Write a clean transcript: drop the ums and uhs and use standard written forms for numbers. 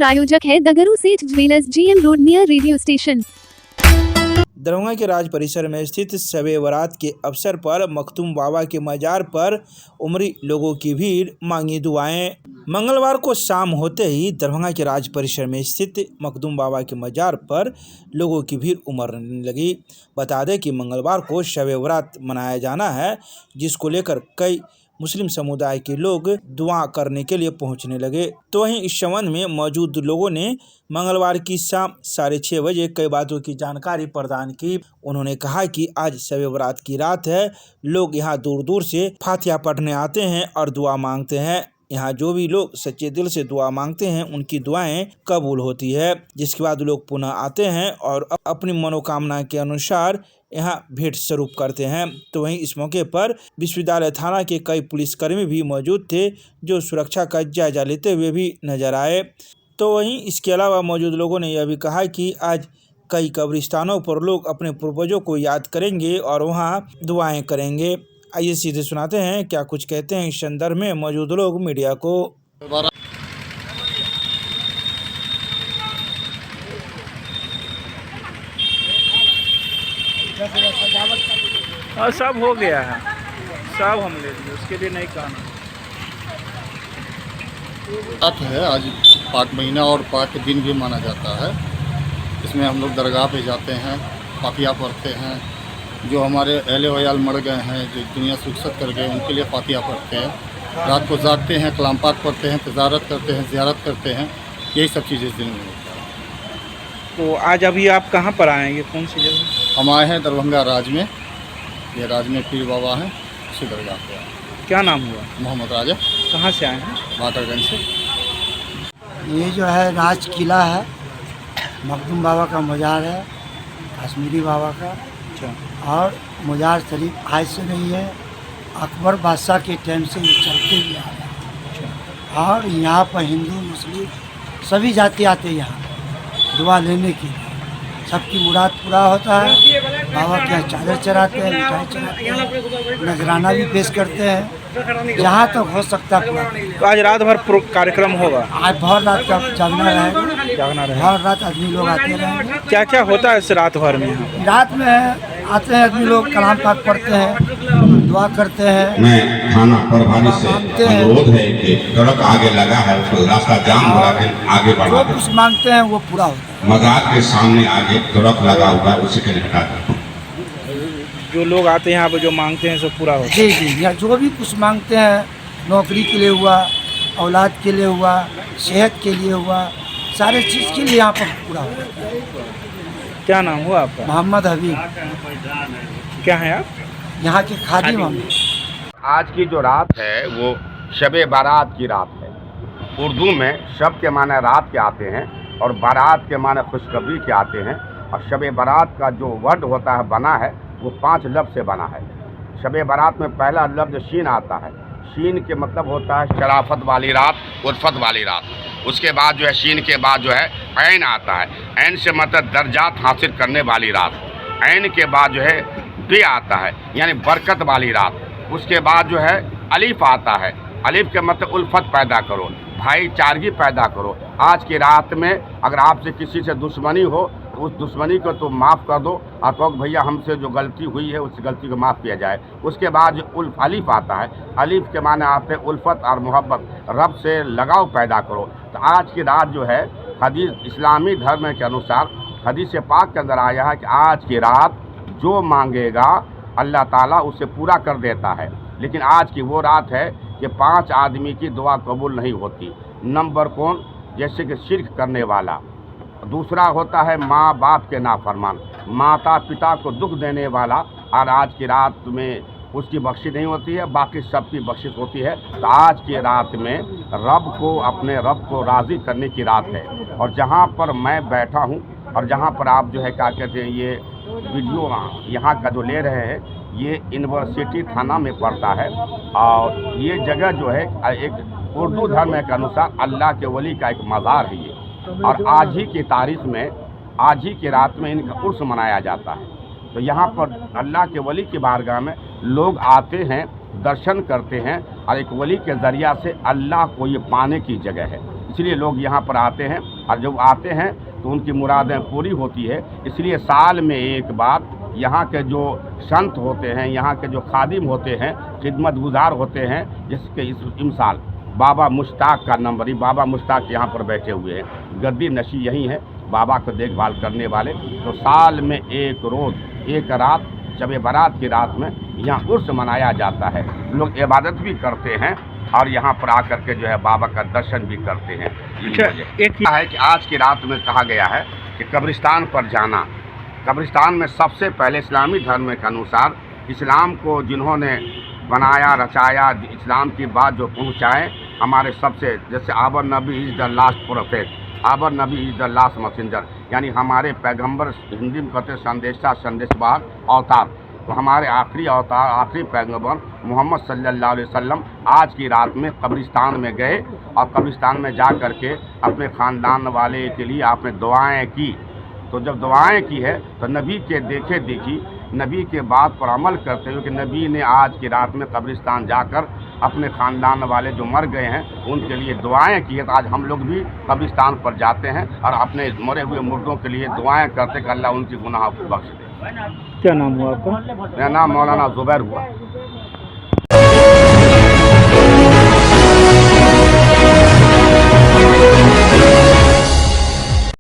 प्रायोजक है दगरू सेठ jewellers, GM road, near radio station. Darbhanga के राज परिसर में स्थित शबे बारात के अवसर पर मखदूम बाबा के मजार पर उमड़ी लोगों की भीड़, मांगी दुआएं। मंगलवार को शाम होते ही दरभंगा के राज परिसर में स्थित मखदूम बाबा के मजार पर लोगों की भीड़ उमड़ने लगी। बता दें कि मंगलवार को शबे बारात मनाया जाना है, जिसको लेकर कई मुस्लिम समुदाय के लोग दुआ करने के लिए पहुंचने लगे। तो वहीं इस संबंध में मौजूद लोगों ने मंगलवार की शाम 6:30 बजे कई बातों की जानकारी प्रदान की। उन्होंने कहा कि आज शबे बारात की रात है, लोग यहां दूर दूर से फातिहा पढ़ने आते हैं और दुआ मांगते हैं। यहाँ जो भी लोग सच्चे दिल से दुआ मांगते हैं, उनकी दुआएं कबूल होती है, जिसके बाद लोग पुनः आते हैं और अपनी मनोकामना के अनुसार यहाँ भेंट स्वरूप करते हैं। तो वहीं इस मौके पर विश्वविद्यालय थाना के कई पुलिसकर्मी भी मौजूद थे, जो सुरक्षा का जायजा लेते हुए भी नजर आए। तो वहीं इसके अलावा मौजूद लोगों ने यह भी कहा कि आज कई कब्रिस्तानों पर लोग अपने पूर्वजों को याद करेंगे और वहाँ दुआएं करेंगे। आइए सीधे सुनाते हैं क्या कुछ कहते हैं इस संदर्भ में मौजूद लोग मीडिया को। सब हो गया है, सब हम ले लिए, उसके लिए नहीं कहना रात है। आज पाक महीना और पाक के दिन भी माना जाता है। इसमें हम लोग दरगाह पे जाते हैं, फातिहा पढ़ते हैं। जो हमारे अहले वयाल मर गए हैं, जो दुनिया से रुखसत कर गए, उनके लिए फातिहा पढ़ते हैं। रात को जागते हैं, कलाम पाक पढ़ते हैं, तजारत करते हैं, ज़ियारत करते हैं। यही सब चीज़ें इस दिन में होता है। तो आज अभी आप कहाँ पर आए हैं, ये कौन सी जगह? हम आए हैं दरभंगा राज में। ये राज में पीर बाबा हैं, उसी दरगाह पे आए। क्या नाम हुआ? मोहम्मद राजा। कहाँ से आए हैं? बाकरगंज से। ये जो है राज किला है, मखदूम बाबा का मज़ार है, कश्मीरी बाबा का। और मज़ार शरीफ आज से नहीं है, अकबर बादशाह के टाइम से ये चलते हुए आ रहा है। और यहाँ पर हिंदू मुस्लिम सभी जाति आते हैं यहाँ दुआ लेने के लिए। सबकी मुराद पूरा होता है। बाबा के यहाँ चादर चढ़ाते हैं, मिठाई चढ़ाते हैं, नजराना भी पेश करते हैं, जहाँ तक हो सकता है पूरा। तो आज रात भर कार्यक्रम होगा? आज भर रात का जागना रहेगा, भर रात आदमी लोग आते रहेंगे। क्या क्या होता है इस रात भर में? रात में आते हैं आदमी लोग, कलाम पाक पढ़ते हैं, दुआ करते हैं। मैं थाना प्रभारी से अनुरोध है कि सड़क आगे लगा है, उसको रास्ता जाम हो रहा है, आगे बढ़ा जो कुछ मांगते हैं वो पूरा होता है। मजार के सामने आगे सड़क लगा हुआ है, उसी के हटा दें। जो लोग आते हैं यहाँ पर जो मांगते हैं सब पूरा होता है? जी जी, या जो भी कुछ मांगते हैं, नौकरी के लिए हुआ, औलाद के लिए हुआ, सेहत के लिए हुआ, सारे चीज़ के लिए यहाँ पर पूरा होता है। क्या नाम हुआ आपका? मोहम्मद हबीब। क्या है आप? यहाँ के खादिम हम। आज की जो रात है वो शबे बारात की रात है। उर्दू में शब के माने रात के आते हैं और बारात के माने खुशखबरी के आते हैं। और शबे बारात का जो वर्ड होता है, बना है, वो 5 लफ्ज़ से बना है। शबे बारात में पहला लफ्ज़ शीन आता है। शीन के मतलब होता है शराफत वाली रात, उल्फत वाली रात। उसके बाद जो है शीन के बाद जो है ऐन आता है। ऐन से मतलब दर्जात हासिल करने वाली रात। ऐन के बाद जो है बे आता है, यानी बरकत वाली रात। उसके बाद जो है अलीफ आता है। अलीफ के मतलब उल्फत पैदा करो, भाईचारगी पैदा करो। आज की रात में अगर आपसे किसी से दुश्मनी हो, उस दुश्मनी को तो माफ़ कर दो और कहो भैया हमसे जो गलती हुई है उस गलती को माफ़ किया जाए। उसके बाद जो अलीफ आता है, अलीफ के माने आते हैं उल्फत और मोहब्बत, रब से लगाव पैदा करो। तो आज की रात जो है हदीस इस्लामी धर्म के अनुसार हदीस पाक के अंदर आया है कि आज की रात जो मांगेगा अल्लाह ताला उसे पूरा कर देता है। लेकिन आज की वो रात है कि 5 आदमी की दुआ कबूल नहीं होती। नंबर कौन? जैसे कि शिर्क करने वाला। दूसरा होता है माँ बाप के नाफरमान, माता पिता को दुख देने वाला। और आज की रात में उसकी बख्शिश नहीं होती है, बाकी सबकी बख्शिश होती है। तो आज की रात में अपने रब को राज़ी करने की रात है। और जहाँ पर मैं बैठा हूँ और जहाँ पर आप जो है क्या कहते हैं, ये वीडियो यहाँ का जो ले रहे हैं, ये यूनिवर्सिटी थाना में पड़ता है। और ये जगह जो है एक उर्दू धर्म के अनुसार अल्लाह के वली का एक मज़ार है ये। और आज ही की तारीख़ में, आज ही की रात में इनका उर्स मनाया जाता है। तो यहाँ पर अल्लाह के वली की बारगाह में लोग आते हैं, दर्शन करते हैं और एक वली के ज़रिया से अल्लाह को ये पाने की जगह है, इसलिए लोग यहाँ पर आते हैं। और जब आते हैं तो उनकी मुरादें पूरी होती है। इसलिए साल में एक बार यहाँ के जो संत होते हैं, यहाँ के जो खादिम होते हैं, खिदमत गुजार होते हैं, जिसके इस साल बाबा मुश्ताक का नंबर ही, बाबा मुश्ताक यहाँ पर बैठे हुए हैं, गद्दी नशी यही है बाबा को देखभाल करने वाले। तो साल में एक रोज़ एक रात शब बारात की रात में यहाँ उर्स मनाया जाता है। लोग इबादत भी करते हैं और यहाँ पर आकर के जो है बाबा का दर्शन भी करते हैं। एक है कि आज की रात में कहा गया है कि कब्रिस्तान पर जाना। कब्रिस्तान में सबसे पहले इस्लामी धर्म के अनुसार इस्लाम को जिन्होंने बनाया रचाया, इस्लाम की बात जो पहुँचाए, हमारे सबसे जैसे आबर नबी is the last prophet, आबर Nabi is the last messenger, यानी हमारे पैगंबर, हिंदी में कहते संदेशवाहक अवतार। तो हमारे आखिरी अवतार, आखिरी पैगंबर मोहम्मद सल्लल्लाहु अलैहि वसल्लम आज की रात में कब्रिस्तान में गए और कब्रिस्तान में जा कर के अपने ख़ानदान वाले के लिए आपने दुआएं की। तो जब दुआएं की है तो नबी के देखे देखी, नबी के बात पर अमल करते हुए कि नबी ने आज की रात में कब्रिस्तान जाकर अपने ख़ानदान वाले जो मर गए हैं उनके लिए दुआएं की है। तो आज हम लोग भी कब्रिस्तान पर जाते हैं और अपने मरे हुए मुर्दों के लिए दुआएं करते कि अल्लाह उनकी गुनाह को बख्श दे। क्या नाम हुआ आपका? मेरा नाम मौलाना ज़ुबैर हुआ।